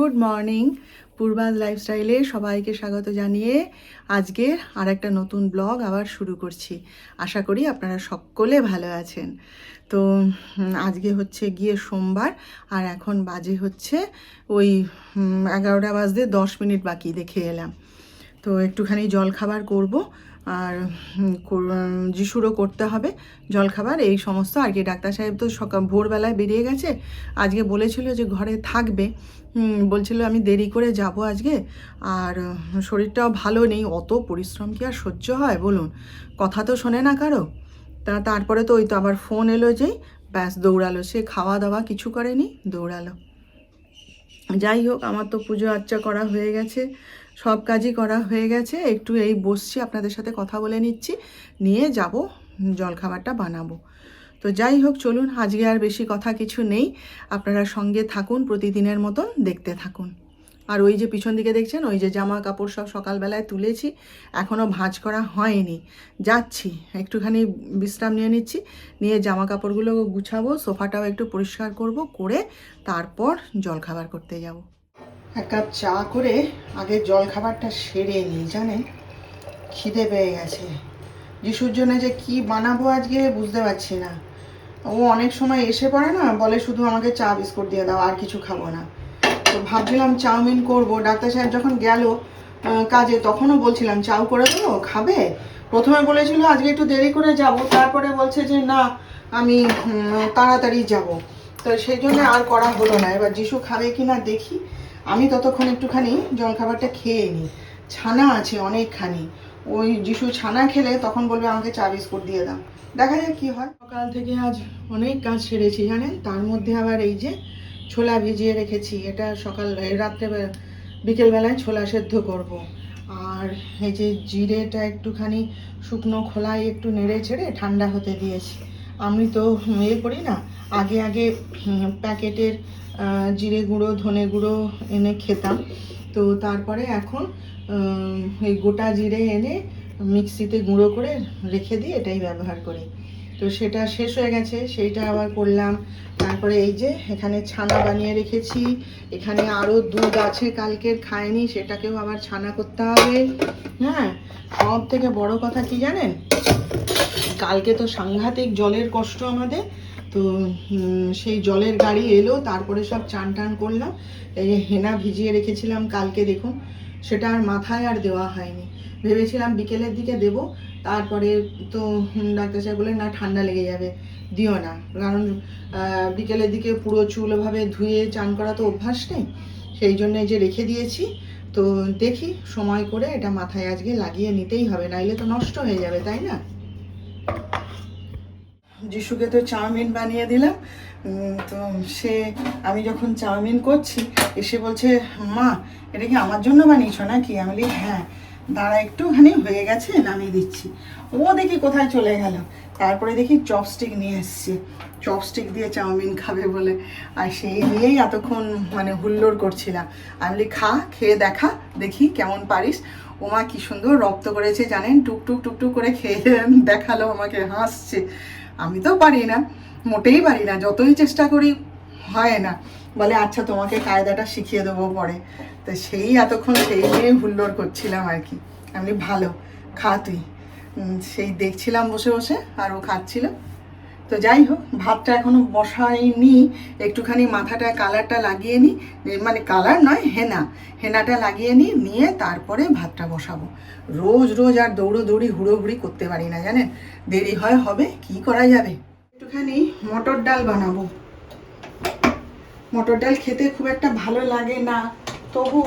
Good morning. পূর্বাজ লাইফস্টাইলে সবাইকে স্বাগত জানিয়ে আজকে আর একটা নতুন ব্লগ আবার শুরু করছি। আশা করি আপনারা সকলে ভালো আছেন। তো আজকে হচ্ছে গিয়ে সোমবার, আর এখন বাজে হচ্ছে ওই 11টা বাজতে 10 মিনিট বাকি দেখে এলাম। তো একটুখানি জলখাবার করব, আর যিশুরও করতে হবে জলখাবার, এই সমস্ত আর কি। ডাক্তার সাহেব তো সকাল ভোরবেলায় বেরিয়ে গেছে, আজকে বলেছিল যে ঘরে থাকবে। বলছিল আমি দেরি করে যাব আজকে, আর শরীরটাও ভালো নেই, অত পরিশ্রম কি আর সহ্য হয় বলুন, কথা তো শোনে না কারো। তারপরে তো ওই তো আবার ফোন এলো যেই, ব্যাস দৌড়ালো, সে খাওয়া দাওয়া কিছু করেনি, দৌড়ালো। যাই হোক, আমার তো পুজো আর্চা করা হয়ে গেছে, সব কাজই করা হয়ে গেছে। একটু এই বসছি, আপনাদের সাথে কথা বলে নিচ্ছি, নিয়ে যাব জলখাবারটা বানাবো। তো যাই হোক, চলুন, আজকে আর বেশি কথা কিছু নেই, আপনারা সঙ্গে থাকুন, প্রতিদিনের মতন দেখতে থাকুন। আর ওই যে পিছন দিকে দেখছেন, ওই যে জামা কাপড় সব সকালবেলায় তুলেছি, এখনও ভাঁজ করা হয়নি। যাচ্ছি একটুখানি বিশ্রাম নিয়ে নিচ্ছি, নিয়ে জামা কাপড়গুলো গুছাবো, সোফাটাও একটু পরিষ্কার করব, করে তারপর জলখাবার করতে যাব। এক কাপ চা করে আগে জলখাবারটা সেরে নিই, জানেন খিদে পেয়ে গেছে। যিশুর জন্য যে কি বানাবো আজকে বুঝতে পারছি না। ও অনেক সময় এসে পড়ে না, বলে শুধু আমাকে চা বিস্কুট দিয়ে দাও, আর কিছু খাবো না। তো ভাবছিলাম চাউমিন করব। ডাক্তার সাহেব যখন গেল কাজে, তখনও বলছিলাম চাউ করে দেবো, খাবে। প্রথমে বলেছিল আজকে একটু দেরি করে যাব, তারপরে বলছে যে না আমি তাড়াতাড়ি যাব। তো সেই জন্য আর করা হলো না। এবার যিশু খাবে কি না দেখি। আমি ততক্ষণ একটুখানি জলখাবারটা খেয়ে নিই, ছানা আছে অনেকখানি। ওই যিশু ছানা খেলে তখন বলবে আমাকে চা বিস্কুট দিয়ে দাও, দেখা যাক কি হয়। সকাল থেকে আজ অনেক কাজ সেরেছি জানেন, তার মধ্যে আবার এই যে ছোলা ভিজিয়ে রেখেছি, এটা রাত্রে বিকেলবেলায় ছোলা সেদ্ধ করব। আর এই যে জিরেটা একটুখানি শুকনো খোলায় একটু নেড়ে ছেড়ে ঠান্ডা হতে দিয়েছি। আমি তো করি না, আগে আগে প্যাকেটের জিরে গুঁড়ো ধনে গুঁড়ো এনে খেতাম, তো তারপরে এখন এই গোটা জিরে এনে মিক্সিতে গুঁড়ো করে রেখে দিই, এটাই ব্যবহার করি। তো সেটা শেষ হয়ে গেছে, সেইটা আবার করলাম। তারপরে এই যে এখানে ছানা বানিয়ে রেখেছি, এখানে আরও দুধ আছে কালকের খায়নি, সেটাকেও আবার ছানা করতে হবে। হ্যাঁ, সব থেকে বড় কথা কি জানেন, কালকে তো সাংঘাতিক জলের কষ্ট আমাদের। তো সেই জলের গাড়ি এলো, তারপরে সব চান টান করলাম। এই যে হেনা ভিজিয়ে রেখেছিলাম কালকে, দেখুন সেটা আর মাথায় আর দেওয়া হয়নি। ভেবেছিলাম বিকেলের দিকে দেব, তারপরে তো ডাক্তার সাহেব বললেন না ঠান্ডা লেগে যাবে, দিও না। কারণ বিকেলের দিকে পুরো চুলভাবে ধুয়ে চান করা তো অভ্যাস নেই, সেই জন্য এই যে রেখে দিয়েছি। তো দেখি সময় করে এটা মাথায় আজকে লাগিয়ে নিতেই হবে, নাইলে তো নষ্ট হয়ে যাবে, তাই না। যিশুকে তো চাউমিন বানিয়ে দিলাম। তো সে আমি যখন চাউমিন করছি, এসে বলছে মা এটা কি আমার জন্য বানিয়েছো নাকি? আমি বলি হ্যাঁ, দাঁড়া একটুখানি হয়ে গেছে, নামিয়ে দিচ্ছি। ও দেখি কোথায় চলে গেল, তারপরে দেখি চপস্টিক নিয়ে এসছে, চপস্টিক দিয়ে চাউমিন খাবে বলে। আর সেই নিয়েই এতক্ষণ মানে হুল্লোড় করছিলাম। আমি বলি খা, খেয়ে দেখা, দেখি কেমন পারিস। ওমা কি সুন্দর রপ্ত করেছে জানেন, টুকটুক টুকটুক করে খেয়ে দেখালো আমাকে, হাসছে। আমি তো পারি না, মোটেই পারি না, যতই চেষ্টা করি হয় না। বলে আচ্ছা তোমাকে কায়দাটা শিখিয়ে দেবো পরে। তো সেই এতক্ষণ সেই নিয়ে হুল্লোড় করছিলাম আর কি। আমি ভালো, খা তুই। সেই দেখছিলাম বসে বসে, আর ও খাচ্ছিল। তো যাই হোক, ভাতটা এখনো বসাইনি, একটুখানি মাথাটা কালারটা লাগিয়ে নিই, মানে কালার নয়, হেনাটা লাগিয়ে নিই, নিয়ে তারপরে ভাতটা বসাবো। রোজ রোজ আর দৌড়োদৌড়ি হুড়োহুড়ি করতে পারি না জানেন, দেরি হবে, কি করা যাবে। একটুখানি মটর ডাল বানাবো। মটর ডাল খেতে খুব একটা ভালো লাগে না, তবু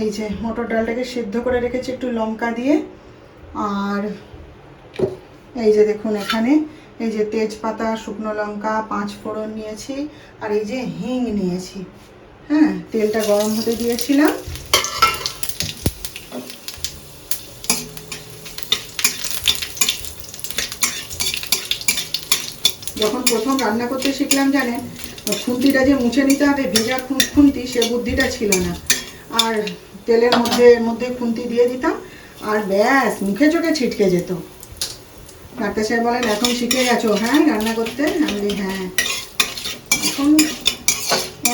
এই যে মটর ডালটাকে সেদ্ধ করে রেখেছি একটু লঙ্কা দিয়ে। আর এই যে দেখুন এখানে এই যে তেজপাতা, শুকনো লঙ্কা, 5 ফোড়ন নিয়েছি, আর এই যে হিং নিয়েছি। হ্যাঁ, তেলটা গরম হতে দিয়েছিলাম। যখন প্রথম রান্না করতে শিখলাম জানেন, খুন্তিটা যে মুছে নিতে হবে, ভেজা খুন্তি, সে বুদ্ধিটা ছিল না। আর তেলের মধ্যে খুন্তি দিয়ে দিতাম, আর ব্যাস মুখে চোখে ছিটকে যেত। ডাক্তার সাহেব বলেন এখন শিখে গেছো হ্যাঁ রান্না করতে? আমি হ্যাঁ, এখন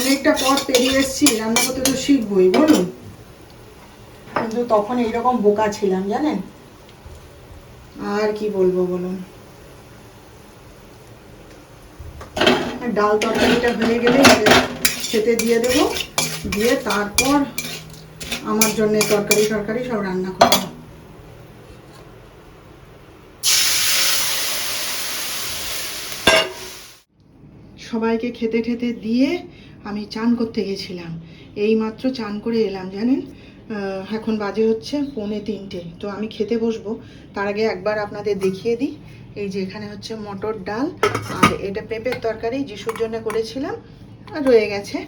অনেকটা পথ পেরিয়ে এসেছি, রান্না করতে তো শিখবই বলুন, কিন্তু তখন এইরকম বোকা ছিলাম জানেন। আর কি বলবো বলুন। ডাল তরকারিটা হয়ে গেলে খেতে দিয়ে দেবো, দিয়ে তারপর আমার জন্য তরকারি সব রান্না করবো। সবাইকে খেতে ঠেতে দিয়ে আমি চান করতে গেছিলাম, এইমাত্র চান করে এলাম জানেন। এখন বাজে হচ্ছে 2:45। তো আমি খেতে বসবো, তার আগে একবার আপনাদের দেখিয়ে দিই। এই যে এখানে হচ্ছে মটর ডাল, আর এটা পেঁপের তরকারি যিশুর জন্য করেছিলাম, রয়ে গেছে।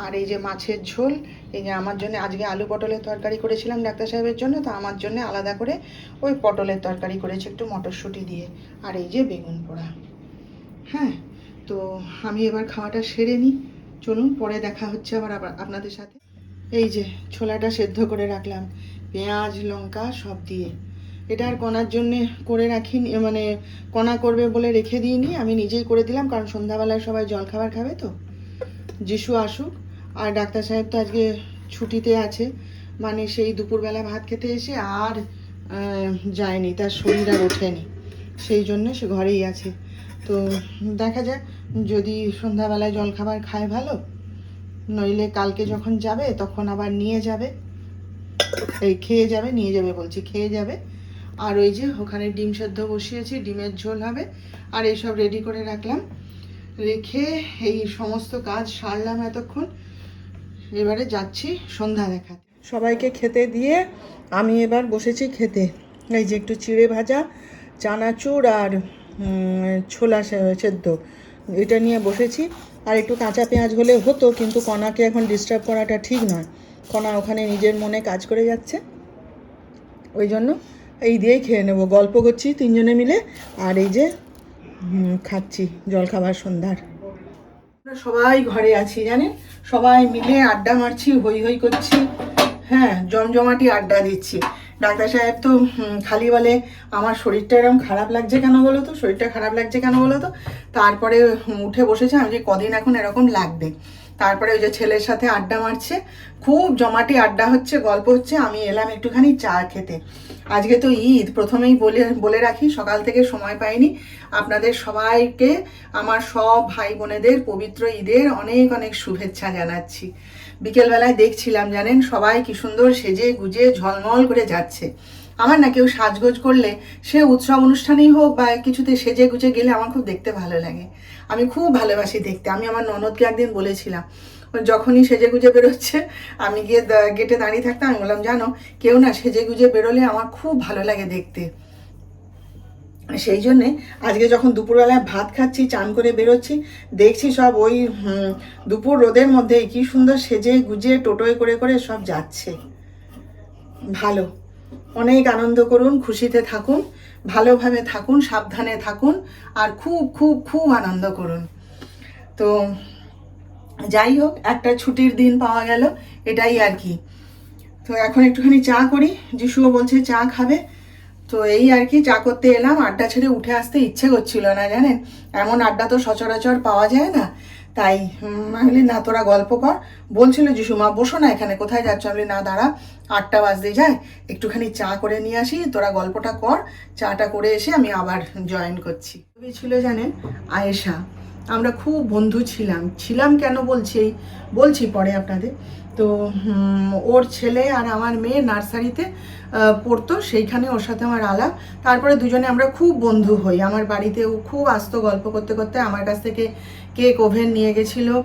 আর এই যে মাছের ঝোল, এই যে আমার জন্য আজকে আলু পটলের তরকারি করেছিলাম ডাক্তার সাহেবের জন্য, তো আমার জন্য আলাদা করে ওই পটলের তরকারি করেছে একটু মটরশুঁটি দিয়ে। আর এই যে বেগুন পোড়া। হ্যাঁ, তো আমি এবার খাওয়াটা সেরে নিই, চলুন পরে দেখা হচ্ছে আবার আপনাদের সাথে। এই যে ছোলাটা সেদ্ধ করে রাখলাম পেঁয়াজ লঙ্কা সব দিয়ে। এটা আর কণার জন্যে করে রাখিনি, মানে কণা করবে বলে রেখে দিইনি, আমি নিজেই করে দিলাম, কারণ সন্ধ্যাবেলায় সবাই জলখাবার খাবে তো, যিশু আসুক। আর ডাক্তার সাহেব তো আজকে ছুটিতে আছে, মানে সেই দুপুরবেলা ভাত খেতে এসে আর যায়নি, তার শরীর আর ওঠেনি, সেই জন্য সে ঘরেই আছে। তো দেখা যাক, যদি সন্ধ্যাবেলায় জলখাবার খায় ভালো, নইলে কালকে যখন যাবে তখন আবার নিয়ে যাবে, খেয়ে যাবে। আর ওই যে ওখানে ডিম সেদ্ধ বসিয়েছি, ডিমের ঝোল হবে, আর এইসব রেডি করে রাখলাম, রেখে এই সমস্ত কাজ সারলাম এতক্ষণ। এবারে যাচ্ছি সন্ধ্যা দেখাতে। সবাইকে খেতে দিয়ে আমি এবার বসেছি খেতে। এই যে একটু চিড়ে ভাজা, চানাচুর আর ছোলা সেদ্ধ, এটা নিয়ে বসেছি। আর একটু কাঁচা পেঁয়াজ হলে হতো, কিন্তু কণাকে এখন ডিস্টার্ব করাটা ঠিক নয়, কণা ওখানে নিজের মনে কাজ করে যাচ্ছে, ওই জন্য এই দিয়েই খেয়ে নেবো। গল্প করছি তিনজনে মিলে, আর এই যে খাচ্ছি জলখাবার সন্ধ্যার। সবাই ঘরে আছি জানেন, সবাই মিলে আড্ডা মারছি, হই হই করছি, হ্যাঁ জমজমাটি আড্ডা দিচ্ছি। ডাক্তার সাহেব তো খালি বলে আমার শরীরটা এরকম খারাপ লাগছে কেন বলো তো, তারপরে উঠে বসেছে। আমি যে কদিন এখন এরকম লাগবে, তারপরে ওই যে ছেলের সাথে আড্ডা মারছে, খুব জমাটি আড্ডা হচ্ছে, গল্প হচ্ছে। আমি এলাম একটুখানি চা খেতে। আজকে তো ঈদ, প্রথমেই বলে রাখি সকাল থেকে সময় পাইনি। আপনাদের সবাইকে আমার সব ভাই বোনেদের পবিত্র ঈদের অনেক অনেক শুভেচ্ছা জানাচ্ছি। বিকেলবেলায় দেখছিলাম জানেন, সবাই কি সুন্দর সেজে গুজে ঝলমল করে যাচ্ছে। আমার না কেউ সাজগোজ করলে, সে উৎসব অনুষ্ঠানেই হোক বা কিছুতে সেজে গুজে গেলে আমার খুব দেখতে ভালো লাগে, আমি খুব ভালোবাসি দেখতে। আমি আমার ননদকে একদিন বলেছিলাম, যখনই সেজে গুজে বেরোচ্ছে আমি গিয়ে গেটে দাঁড়িয়ে থাকতাম, আমি বললাম জানো কেউ না সেজে গুজে বেরোলে আমার খুব ভালো লাগে দেখতে। সেই জন্যে আজকে যখন দুপুরবেলায় ভাত খাচ্ছি, চান করে বেরোচ্ছি, দেখছি সব ওই দুপুর রোদের মধ্যেই কি সুন্দর সেজে গুজে টোটোয় করে করে সব যাচ্ছে। ভালো, অনেক আনন্দ করুন, খুশিতে থাকুন, ভালোভাবে থাকুন, সাবধানে থাকুন, আর খুব খুব খুব আনন্দ করুন। তো যাই হোক, একটা ছুটির দিন পাওয়া গেল, এটাই আর কি। তো এখন একটুখানি চা করি, যিশুও বলছে চা খাবে, তো এই আর কি চা করতে এলাম। আড্ডা ছেড়ে উঠে আসতে ইচ্ছে করছিল না জানেন, এমন আড্ডা তো সচরাচর পাওয়া যায় না। তাই বলি না তোরা গল্প কর, বলছিল যিশু মা বসো না এখানে, কোথায় যাচ্ছ? আমি না দাঁড়া, 8টা বাজতে যায়, একটুখানি চা করে নিয়ে আসি, তোরা গল্পটা কর। চাটা করে এসে আমি আবার জয়েন করছি। ছিল জানেন আয়েশা, আমরা খুব বন্ধু ছিলাম কেন বলছি পরে আপনাদের। তো ওর ছেলে আর আমার মেয়ে নার্সারিতে পড়তো, সেইখানে ওর সাথে আমার আলাপ। তারপরে দুজনে আমরা খুব বন্ধু হই, আমার বাড়িতে ও খুব আসতো, গল্প করতে করতে আমার কাছ থেকে কেক ওভেন নিয়ে গেছিলো,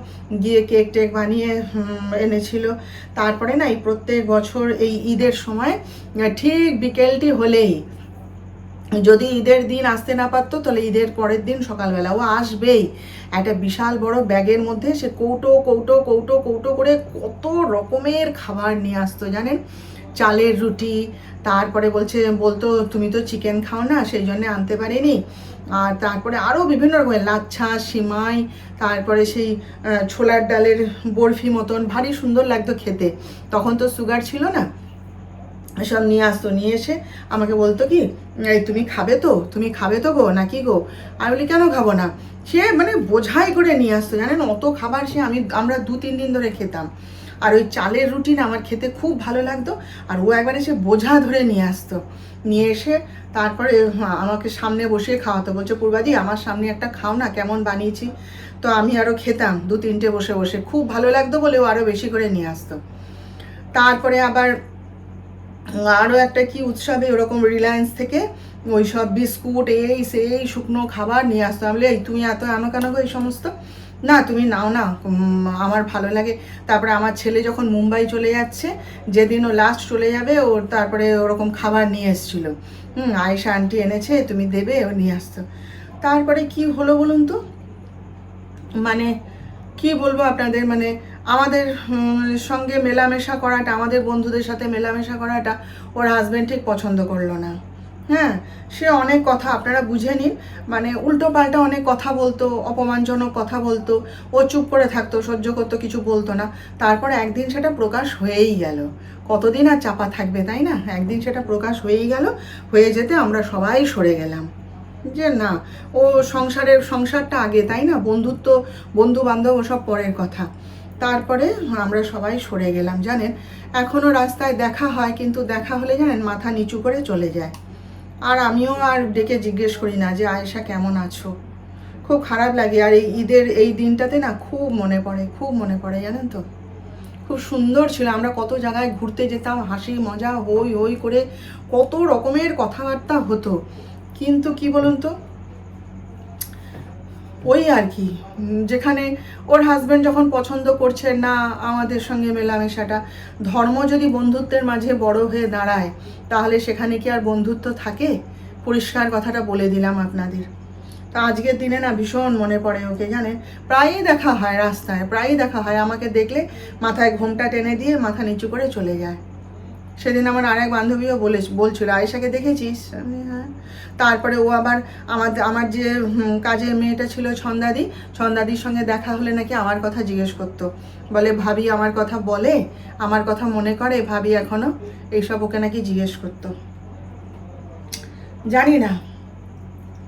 গিয়ে কেক টেক বানিয়ে এনেছিল। তারপরে না এই প্রত্যেক বছর এই ঈদের সময় ঠিক বিকেলটি হলেই, যদি ঈদের দিন আসতে না পারতো তাহলে ঈদের পরের দিন সকালবেলা ও আসবেই, একটা বিশাল বড় ব্যাগের মধ্যে সে কৌটো কৌটো কৌটো কৌটো করে কত রকমের খাবার নিয়ে আসতো জানেন। চালের রুটি, তারপরে বলতো তুমি তো চিকেন খাও না সেই জন্য আনতে পারিনি, আর তারপরে আরও বিভিন্ন রকমের লাচ্ছা, সিমাই, তারপরে সেই ছোলার ডালের বরফি মতন ভারী সুন্দর লাগতো খেতে, তখন তো সুগার ছিল না। সব নিয়ে আসতো, নিয়ে এসে আমাকে বলতো কি, এই তুমি খাবে তো, তুমি খাবে তো গো নাকি গো? আমি বলি কেন খাবো না। সে মানে বোঝাই করে নিয়ে আসতো, জানেন অত খাবার সে আমরা 2-3 দিন ধরে খেতাম। আর ওই চালের রুটি না আমার খেতে খুব ভালো লাগতো। আর ও একবারে সে বোঝা ধরে নিয়ে আসতো, নিয়ে এসে তারপরে আমাকে সামনে বসিয়ে খাওয়াতো, বলছে পূর্বাদি আমার সামনে একটা খাও না, কেমন বানিয়েছি। তো আমি আরও খেতাম 2-3টে বসে বসে, খুব ভালো লাগতো বলে ও আরও বেশি করে নিয়ে আসতো। তারপরে আবার আরও একটা কি উৎসবে ওরকম রিলায়েন্স থেকে ওই সব বিস্কুট এই সেই শুকনো খাবার নিয়ে আসতো। আমি বলি এই তুমি এত আনো কেন গো এই সমস্ত? না তুমি নাও না, আমার ভালো লাগে। তারপরে আমার ছেলে যখন মুম্বাই চলে যাচ্ছে, যেদিন ও লাস্ট চলে যাবে, ওর তারপরে ওরকম খাবার নিয়ে এসেছিলো, আয়েশা আন্টি এনেছে তুমি দেবে, ও নিয়ে আসতো। তারপরে কি হলো বলুন তো, মানে কি বলবো আপনাদের, মানে আমাদের সঙ্গে মেলামেশা করাটা, আমাদের বন্ধুদের সাথে মেলামেশা করাটা ওর হাজব্যান্ড ঠিক পছন্দ করলো না। হ্যাঁ, সে অনেক কথা আপনারা বুঝে নিন, মানে উল্টো পাল্টা অনেক কথা বলতো, অপমানজনক কথা বলতো। ও চুপ করে থাকতো, সহ্য করতো, কিছু বলতো না। তারপর একদিন সেটা প্রকাশ হয়েই গেল। কতদিন আর চাপা থাকবে, তাই না? একদিন সেটা প্রকাশ হয়েই গেল, হয়ে যেতে আমরা সবাই সরে গেলাম যে না, ও সংসারটা আগে, তাই না? বন্ধুত্ব, বন্ধু বান্ধব ওসব পরের কথা। তারপরে আমরা সবাই সরে গেলাম, জানেন। এখনও রাস্তায় দেখা হয়, কিন্তু দেখা হলে জানেন মাথা নিচু করে চলে যায়। আর আমিও আর ডেকে জিজ্ঞেস করি না যে আয়েশা কেমন আছো। খুব খারাপ লাগে। আর এই ঈদের এই দিনটাতে না খুব মনে পড়ে, খুব মনে পড়ে, জানেন তো। খুব সুন্দর ছিল, আমরা কত জায়গায় ঘুরতে যেতাম, হাসি মজা হই হই করে কত রকমের কথাবার্তা হতো। কিন্তু কি বলুন তো, ওই আর কি, যেখানে ওর হাজব্যান্ড যখন পছন্দ করছে না আমাদের সঙ্গে মেলামেশাটা, ধর্ম যদি বন্ধুত্বের মাঝে বড় হয়ে দাঁড়ায়, তাহলে সেখানে কি আর বন্ধুত্ব থাকে? পরিষ্কার কথাটা বলে দিলাম আপনাদের। তা আজকের দিনে না ভীষণ মনে পড়ে ওকে, জানেন। প্রায়ই দেখা হয় রাস্তায়, প্রায়ই দেখা হয়, আমাকে দেখলে মাথায় ঘোমটা টেনে দিয়ে মাথা নিচু করে চলে যায়। সেদিন আমার আরেক বান্ধবীও বলছিল আয়েশাকে দেখেছিস? আমি হ্যাঁ। তারপরে ও আবার আমার যে কাজের মেয়েটা ছিল ছন্দাদির সঙ্গে দেখা হলে নাকি আমার কথা জিজ্ঞেস করতো, বলে ভাবি আমার কথা বলে, আমার কথা মনে করে ভাবি এখনো, এইসব ওকে নাকি জিজ্ঞেস করতো। জানি না,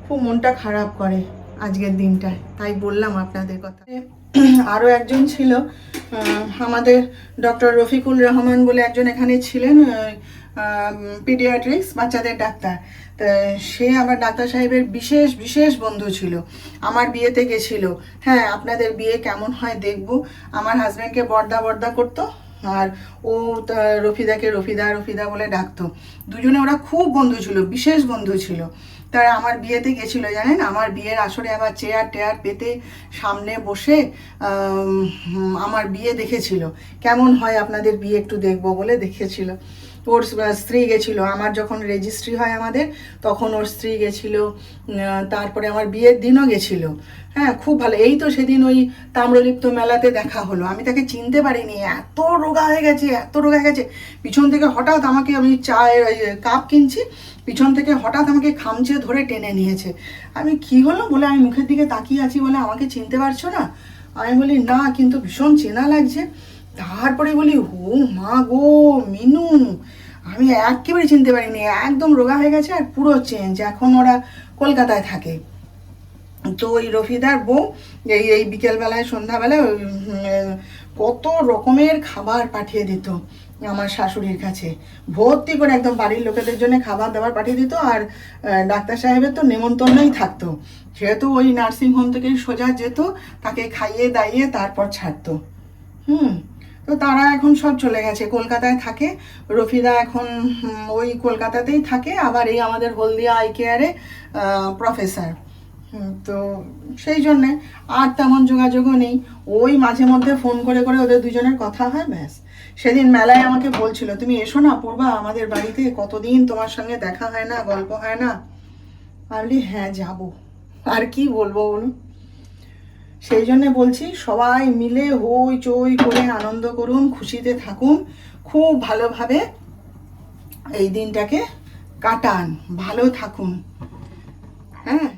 খুব মনটা খারাপ করে আজকের দিনটায়, তাই বললাম আপনাদের কথা। আরও একজন ছিল আমাদের, ডক্টর রফিকুল রহমান বলে একজন এখানে ছিলেন, পিডিয়াট্রিক্স, বাচ্চাদের ডাক্তার। তা সে আবার ডাক্তার সাহেবের বিশেষ বিশেষ বন্ধু ছিল। আমার বিয়েতে গেছিল। হ্যাঁ, আপনাদের বিয়ে কেমন হয় দেখবো। আমার হাজব্যান্ডকে বর্দা বর্দা করতো, আর ও রফিদাকে রফিদা রফিদা বলে ডাকতো। দুজনে ওরা খুব বন্ধু ছিল, বিশেষ বন্ধু ছিল। তারা আমার বিয়েতে গেছিলো, জানেন। আমার বিয়ের আসরে আবার চেয়ার টেয়ার পেতে সামনে বসে আমার বিয়ে দেখেছিল। কেমন হয় আপনাদের বিয়ে একটু দেখবো বলে দেখেছিল। ওর স্ত্রী গেছিলো, আমার যখন রেজিস্ট্রি হয় আমাদের, তখন ওর স্ত্রী গেছিলো। তারপরে আমার বিয়ের দিনও গেছিলো। হ্যাঁ, খুব ভালো। এই তো সেদিন ওই তাম্রলিপ্ত মেলাতে দেখা হলো। আমি তাকে চিনতে পারিনি, এত রোগা হয়ে গেছে, এত রোগা হয়ে গেছে। পিছন থেকে হঠাৎ আমাকে, আমি চায়ের কাপ কিনছি, পিছন থেকে হঠাৎ আমাকে খামচে ধরে টেনে নিয়েছে। আমি কি হলো বলে আমি মুখের দিকে তাকিয়ে আছি, বলে আমাকে চিনতে পারছো না? আমি বলি না, কিন্তু ভীষণ চেনা লাগছে। তারপরে বলি ও মা গো, মিনু। আমি একেবারে চিনতে পারিনি, একদম রোগা হয়ে গেছে আর পুরো চেঞ্জ। এখন ওরা কলকাতায় থাকে। তো ওই রফিদার বউ এই বিকেলবেলায় সন্ধ্যাবেলায় কত রকমের খাবার পাঠিয়ে দিত আমার শাশুড়ির কাছে, ভর্তি করে একদম বাড়ির লোকেদের জন্য খাবার দাবার পাঠিয়ে দিত। আর ডাক্তার সাহেবের তো নেমন্তন্নই থাকতো, যেহেতু ওই নার্সিংহোম থেকে সোজা যেত, তাকে খাইয়ে দাইয়ে তারপর ছাড়তো। তো তারা এখন সব চলে গেছে, কলকাতায় থাকে। রফিদা এখন ওই কলকাতাতেই থাকে, আবার এই আমাদের হলদিয়া আই কেয়ারে প্রফেসর। তো সেই জন্যে আর তেমন যোগাযোগও নেই। ওই মাঝে মধ্যে ফোন করে করে ওদের দুজনের কথা হয়, ব্যাস। সেদিন মেলায় আমাকে বলছিল তুমি এসো না পূর্বা আমাদের বাড়িতে, কতদিন তোমার সঙ্গে দেখা হয় না, গল্প হয় না। আমি হ্যাঁ যাব, আর কি বলবো বলুন। সেই জন্যে বলছি সবাই মিলে হই চই করে আনন্দ করুন, খুশিতে থাকুন, খুব ভালোভাবে এই দিনটাকে কাটান, ভালো থাকুন। হ্যাঁ।